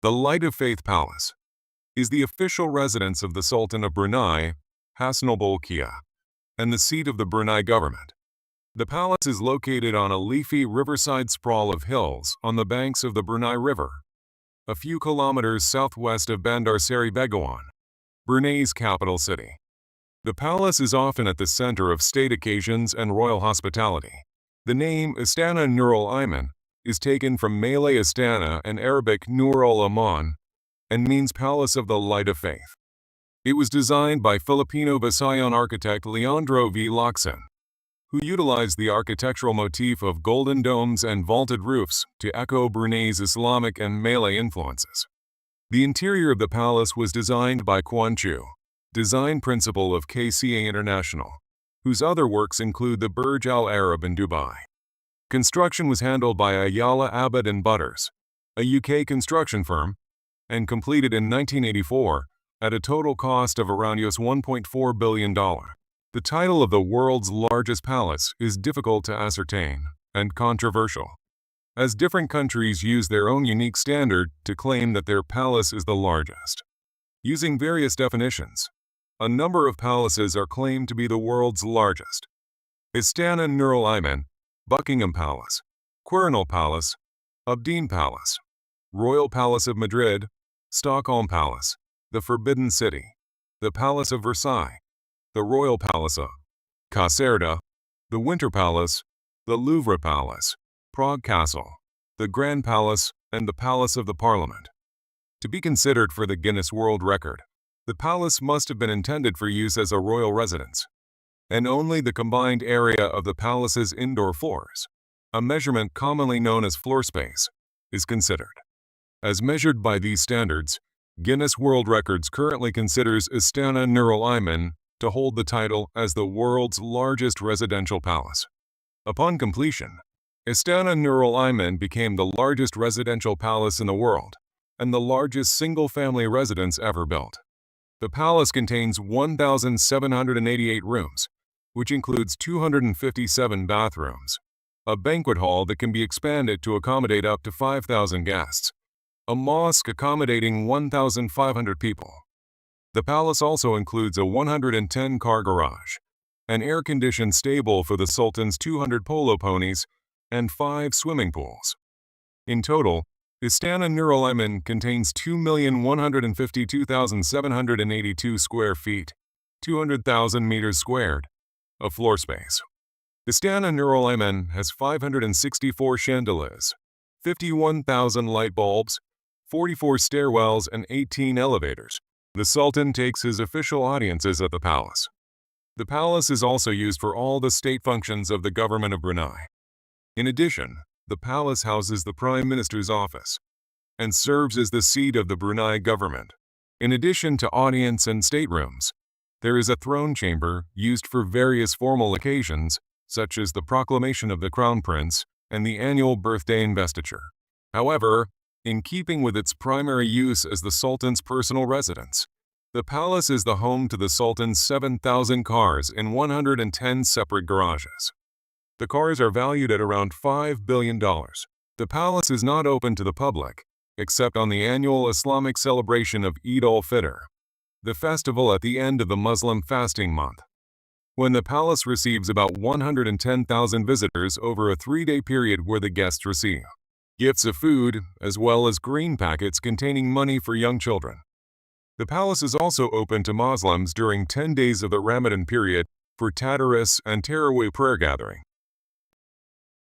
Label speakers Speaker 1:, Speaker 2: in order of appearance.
Speaker 1: The Light of Faith Palace is the official residence of the Sultan of Brunei, Hassanal Bolkiah, and the seat of the Brunei government. The palace is located on a leafy riverside sprawl of hills on the banks of the Brunei River, a few kilometers southwest of Bandar Seri Begawan, Brunei's capital city. The palace is often at the center of state occasions and royal hospitality. The name Istana Nurul Iman is taken from Malay Istana and Arabic Nurul Iman, and means Palace of the Light of Faith. It was designed by Filipino Visayan architect Leandro V. Locsin, who utilized the architectural motif of golden domes and vaulted roofs to echo Brunei's Islamic and Malay influences. The interior of the palace was designed by Quan Chu, design principal of KCA International, whose other works include the Burj Al Arab in Dubai. Construction was handled by Ayala Abbott and Butters, a UK construction firm, and completed in 1984 at a total cost of around $1.4 billion. The title of the world's largest palace is difficult to ascertain and controversial, as different countries use their own unique standard to claim that their palace is the largest. Using various definitions, a number of palaces are claimed to be the world's largest. Istana Nurul Iman, Buckingham Palace, Quirinal Palace, Abdeen Palace, Royal Palace of Madrid, Stockholm Palace, the Forbidden City, the Palace of Versailles, the Royal Palace of Caserta, the Winter Palace, the Louvre Palace, Prague Castle, the Grand Palace, and the Palace of the Parliament. To be considered for the Guinness World Record, the palace must have been intended for use as a royal residence, and only the combined area of the palace's indoor floors, a measurement commonly known as floor space, is considered. As measured by these standards, Guinness World Records currently considers Istana Nurul Iman to hold the title as the world's largest residential palace. Upon completion, Istana Nurul Iman became the largest residential palace in the world and the largest single-family residence ever built. The palace contains 1,788 rooms, which includes 257 bathrooms, a banquet hall that can be expanded to accommodate up to 5,000 guests, a mosque accommodating 1,500 people. The palace also includes a 110-car garage, an air-conditioned stable for the Sultan's 200 polo ponies, and 5 swimming pools. In total, Istana Nurul Iman contains 2,152,782 square feet, 200,000 meters squared, of floor space. Istana Nurul Iman has 564 chandeliers, 51,000 light bulbs, 44 stairwells, and 18 elevators. The Sultan takes his official audiences at the palace. The palace is also used for all the state functions of the government of Brunei. In addition, the palace houses the Prime Minister's office and serves as the seat of the Brunei government. In addition to audience and staterooms, there is a throne chamber used for various formal occasions, such as the proclamation of the Crown Prince and the annual birthday investiture. However, in keeping with its primary use as the Sultan's personal residence, the palace is the home to the Sultan's 7,000 cars in 110 separate garages. The cars are valued at around $5 billion. The palace is not open to the public, except on the annual Islamic celebration of Eid al-Fitr, the festival at the end of the Muslim fasting month, when the palace receives about 110,000 visitors over a 3-day period where the guests receive gifts of food as well as green packets containing money for young children. The palace is also open to Muslims during 10 days of the Ramadan period for Tadaris and Tarawih prayer gathering.